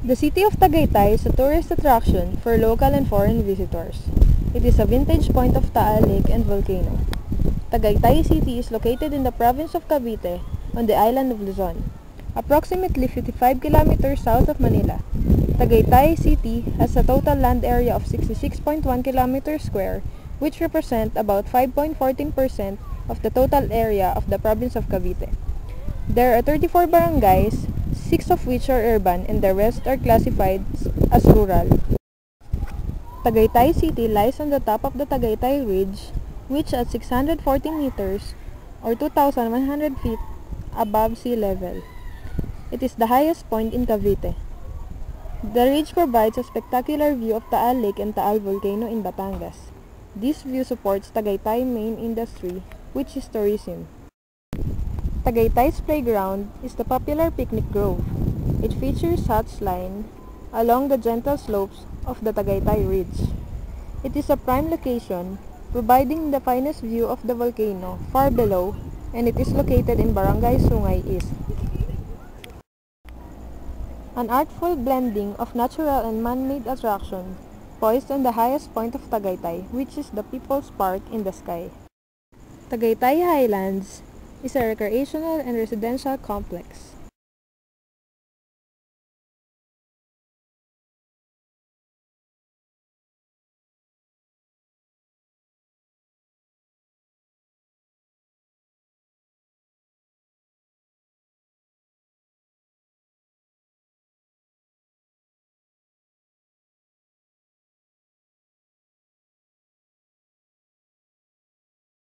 The city of Tagaytay is a tourist attraction for local and foreign visitors. It is a vintage point of Taal Lake and volcano. Tagaytay City is located in the province of Cavite on the island of Luzon, approximately 55 kilometers south of Manila. Tagaytay City has a total land area of 66.1 kilometers square, which represent about 5.14% of the total area of the province of Cavite. There are 34 barangays, 6 of which are urban and the rest are classified as rural. Tagaytay City lies on the top of the Tagaytay Ridge, which at 640 meters or 2,100 feet above sea level. It is the highest point in Cavite. The ridge provides a spectacular view of Taal Lake and Taal Volcano in Batangas. This view supports Tagaytay main industry, which is tourism. Tagaytay's playground is the popular picnic grove. It features huts lined along the gentle slopes of the Tagaytay Ridge. It is a prime location, providing the finest view of the volcano far below, and it is located in Barangay Sungay East. An artful blending of natural and man-made attraction poised on the highest point of Tagaytay, which is the People's Park in the sky. Tagaytay Highlands is a recreational and residential complex.